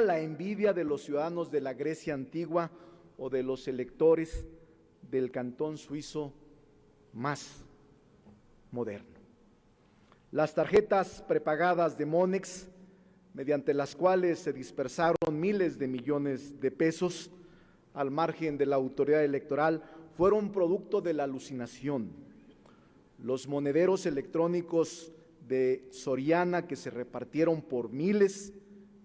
la envidia de los ciudadanos de la Grecia antigua o de los electores del cantón suizo más moderno. Las tarjetas prepagadas de Monex, mediante las cuales se dispersaron miles de millones de pesos al margen de la autoridad electoral, fueron producto de la alucinación. Los monederos electrónicos de Soriana, que se repartieron por miles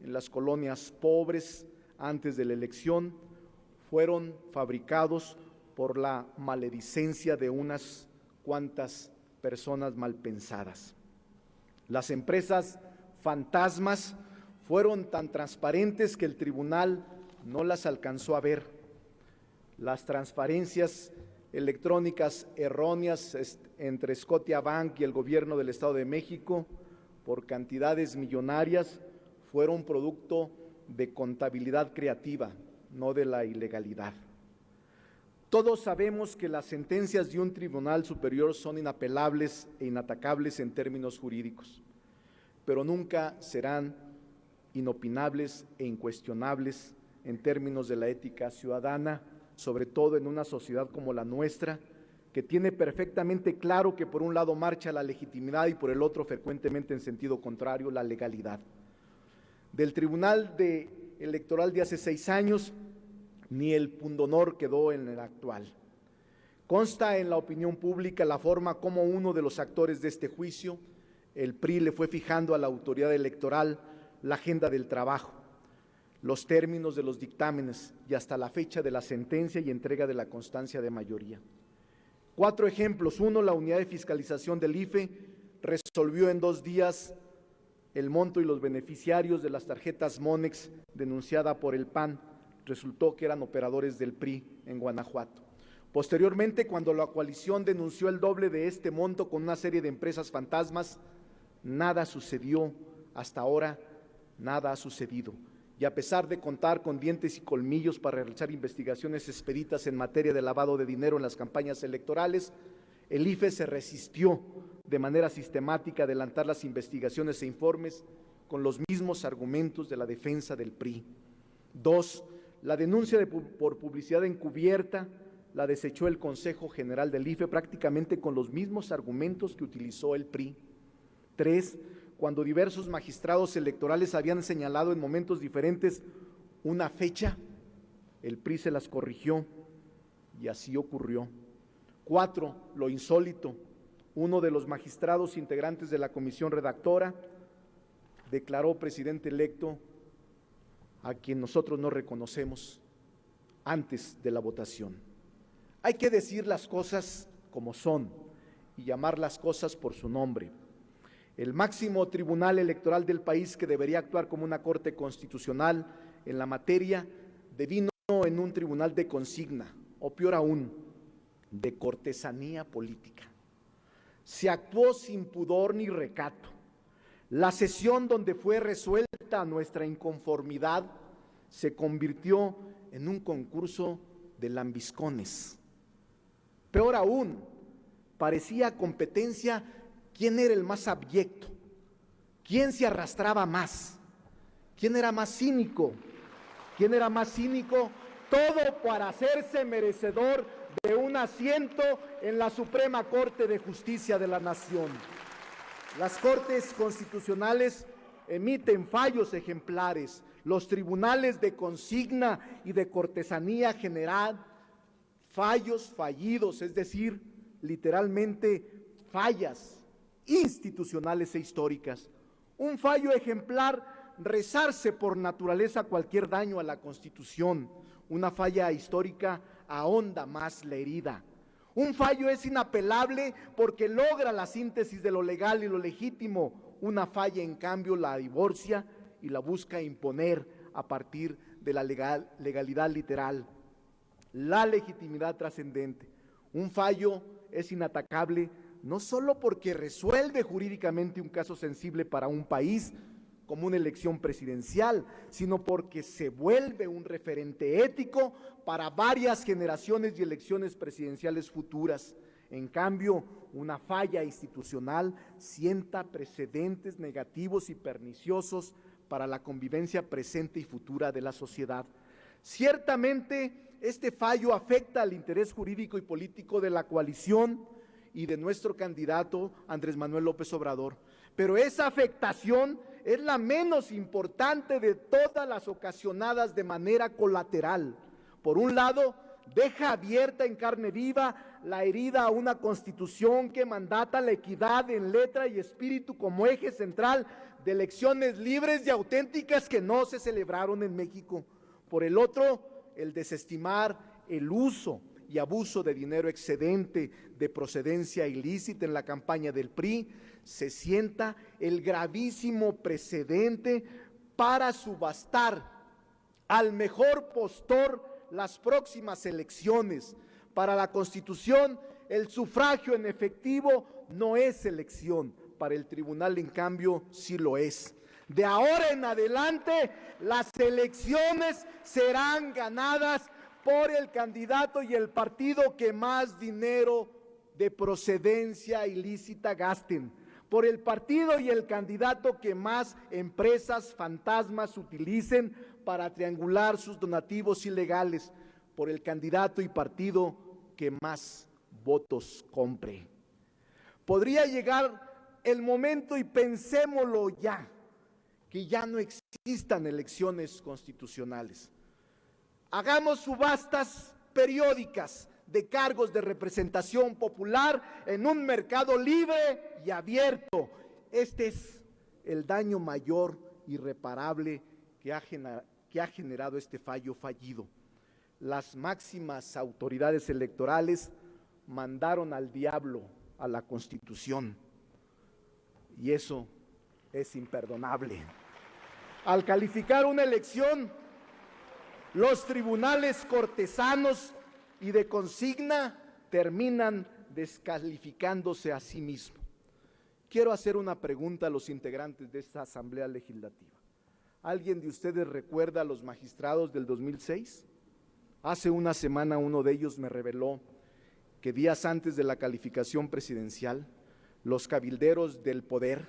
en las colonias pobres antes de la elección, fueron fabricados por la maledicencia de unas cuantas personas malpensadas. Las empresas fantasmas fueron tan transparentes que el tribunal no las alcanzó a ver. Las transparencias electrónicas erróneas entre Scotiabank y el gobierno del Estado de México por cantidades millonarias fueron producto de contabilidad creativa, no de la ilegalidad. Todos sabemos que las sentencias de un tribunal superior son inapelables e inatacables en términos jurídicos, pero nunca serán inopinables e incuestionables en términos de la ética ciudadana, sobre todo en una sociedad como la nuestra, que tiene perfectamente claro que por un lado marcha la legitimidad y por el otro, frecuentemente en sentido contrario, la legalidad. Del Tribunal Electoral de hace 6 años, ni el pundonor quedó en el actual. Consta en la opinión pública la forma como uno de los actores de este juicio, el PRI, le fue fijando a la autoridad electoral la agenda del trabajo, los términos de los dictámenes y hasta la fecha de la sentencia y entrega de la constancia de mayoría. 4 ejemplos. 1, la unidad de fiscalización del IFE resolvió en 2 días el monto y los beneficiarios de las tarjetas Monex denunciada por el PAN. Resultó que eran operadores del PRI en Guanajuato. Posteriormente, cuando la coalición denunció el doble de este monto con una serie de empresas fantasmas, nada sucedió. Hasta ahora, nada ha sucedido. Y a pesar de contar con dientes y colmillos para realizar investigaciones expeditas en materia de lavado de dinero en las campañas electorales, el IFE se resistió de manera sistemática a adelantar las investigaciones e informes con los mismos argumentos de la defensa del PRI. 2, la denuncia por publicidad encubierta la desechó el Consejo General del IFE prácticamente con los mismos argumentos que utilizó el PRI. 3, cuando diversos magistrados electorales habían señalado en momentos diferentes una fecha, el PRI se las corrigió y así ocurrió. 4, lo insólito, uno de los magistrados integrantes de la comisión redactora declaró presidente electo a quien nosotros no reconocemos antes de la votación. Hay que decir las cosas como son y llamar las cosas por su nombre. El máximo tribunal electoral del país, que debería actuar como una corte constitucional en la materia, devino en un tribunal de consigna, o peor aún, de cortesanía política. Se actuó sin pudor ni recato. La sesión donde fue resuelta nuestra inconformidad se convirtió en un concurso de lambiscones. Peor aún, parecía competencia quién era el más abyecto, quién se arrastraba más, quién era más cínico, todo para hacerse merecedor de un asiento en la Suprema Corte de Justicia de la Nación. Las Cortes Constitucionales emiten fallos ejemplares, los tribunales de consigna y de cortesanía generan fallos fallidos, es decir, literalmente fallas institucionales e históricas. Un fallo ejemplar, rezarse por naturaleza cualquier daño a la Constitución. Una falla histórica ahonda más la herida. Un fallo es inapelable porque logra la síntesis de lo legal y lo legítimo. Una falla, en cambio, la divorcia y la busca imponer a partir de la legalidad literal. La legitimidad trascendente. Un fallo es inatacable no solo porque resuelve jurídicamente un caso sensible para un país, como una elección presidencial, sino porque se vuelve un referente ético para varias generaciones y elecciones presidenciales futuras. En cambio, una falla institucional sienta precedentes negativos y perniciosos para la convivencia presente y futura de la sociedad. Ciertamente, este fallo afecta al interés jurídico y político de la coalición y de nuestro candidato Andrés Manuel López Obrador, pero esa afectación es la menos importante de todas las ocasionadas de manera colateral. Por un lado, deja abierta en carne viva la herida a una constitución que mandata la equidad en letra y espíritu como eje central de elecciones libres y auténticas que no se celebraron en México. Por el otro, el desestimar el uso y abuso de dinero excedente de procedencia ilícita en la campaña del PRI, se sienta el gravísimo precedente para subastar al mejor postor las próximas elecciones. Para la Constitución, el sufragio en efectivo no es elección, para el tribunal, en cambio, sí lo es. De ahora en adelante, las elecciones serán ganadas por el candidato y el partido que más dinero de procedencia ilícita gasten, por el partido y el candidato que más empresas fantasmas utilicen para triangular sus donativos ilegales, por el candidato y partido que más votos compre. Podría llegar el momento, y pensémoslo ya, que ya no existan elecciones constitucionales. Hagamos subastas periódicas de cargos de representación popular en un mercado libre y abierto. Este es el daño mayor irreparable que ha generado este fallo fallido. Las máximas autoridades electorales mandaron al diablo a la Constitución, y eso es imperdonable. Al calificar una elección, los tribunales cortesanos y de consigna terminan descalificándose a sí mismos. Quiero hacer una pregunta a los integrantes de esta Asamblea Legislativa. ¿Alguien de ustedes recuerda a los magistrados del 2006? Hace una semana uno de ellos me reveló que días antes de la calificación presidencial, los cabilderos del poder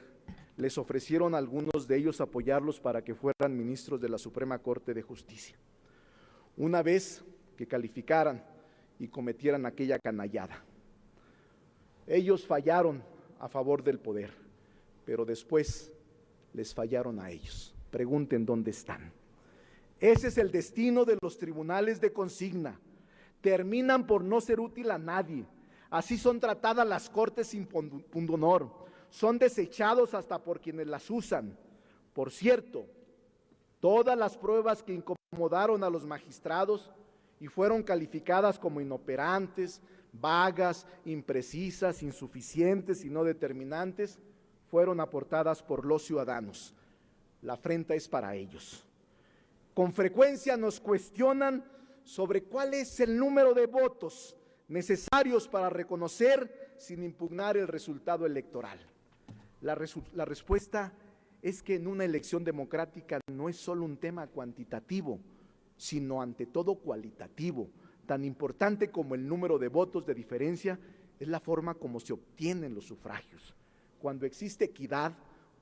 les ofrecieron a algunos de ellos apoyarlos para que fueran ministros de la Suprema Corte de Justicia. Una vez que calificaran y cometieran aquella canallada. Ellos fallaron a favor del poder, pero después les fallaron a ellos. Pregunten dónde están. Ese es el destino de los tribunales de consigna. Terminan por no ser útil a nadie. Así son tratadas las cortes sin pundonor. Son desechados hasta por quienes las usan. Por cierto, todas las pruebas que incomodaron a los magistrados y fueron calificadas como inoperantes, vagas, imprecisas, insuficientes y no determinantes, fueron aportadas por los ciudadanos. La afrenta es para ellos. Con frecuencia nos cuestionan sobre cuál es el número de votos necesarios para reconocer sin impugnar el resultado electoral. La respuesta es que en una elección democrática no es solo un tema cuantitativo, sino ante todo cualitativo. Tan importante como el número de votos de diferencia es la forma como se obtienen los sufragios. Cuando existe equidad,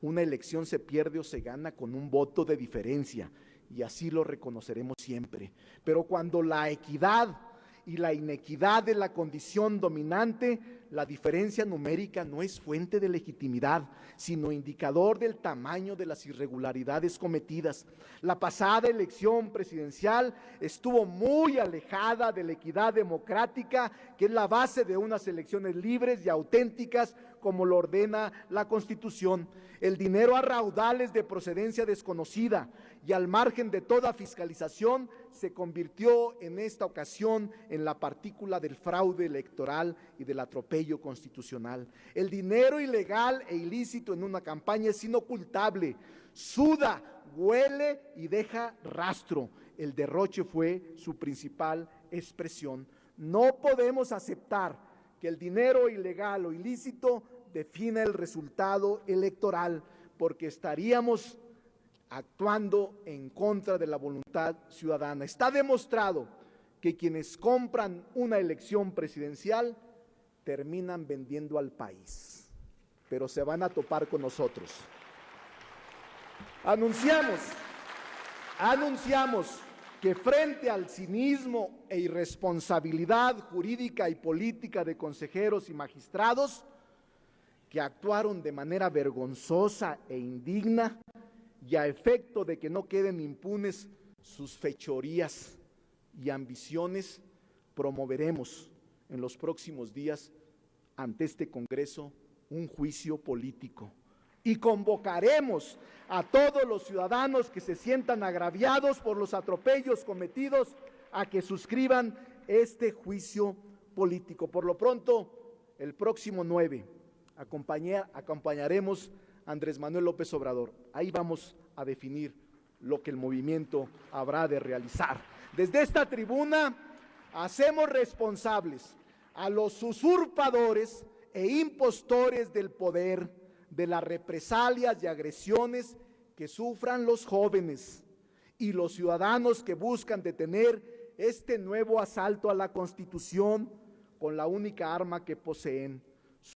una elección se pierde o se gana con un voto de diferencia, y así lo reconoceremos siempre. Pero cuando la equidad y la inequidad es la condición dominante, la diferencia numérica no es fuente de legitimidad, sino indicador del tamaño de las irregularidades cometidas. La pasada elección presidencial estuvo muy alejada de la equidad democrática, que es la base de unas elecciones libres y auténticas, como lo ordena la Constitución. El dinero a raudales de procedencia desconocida y al margen de toda fiscalización se convirtió en esta ocasión en la partícula del fraude electoral y del atropello constitucional. El dinero ilegal e ilícito en una campaña es inocultable, suda, huele y deja rastro. El derroche fue su principal expresión. No podemos aceptar que el dinero ilegal o ilícito defina el resultado electoral, porque estaríamos actuando en contra de la voluntad ciudadana. Está demostrado que quienes compran una elección presidencial terminan vendiendo al país, pero se van a topar con nosotros. Anunciamos que frente al cinismo e irresponsabilidad jurídica y política de consejeros y magistrados que actuaron de manera vergonzosa e indigna y a efecto de que no queden impunes sus fechorías y ambiciones, promoveremos en los próximos días ante este Congreso un juicio político y convocaremos a todos los ciudadanos que se sientan agraviados por los atropellos cometidos a que suscriban este juicio político. Por lo pronto, el próximo 9 acompañaremos a Andrés Manuel López Obrador. Ahí vamos a definir lo que el movimiento habrá de realizar. Desde esta tribuna hacemos responsables a los usurpadores e impostores del poder de las represalias y agresiones que sufran los jóvenes y los ciudadanos que buscan detener este nuevo asalto a la Constitución con la única arma que poseen,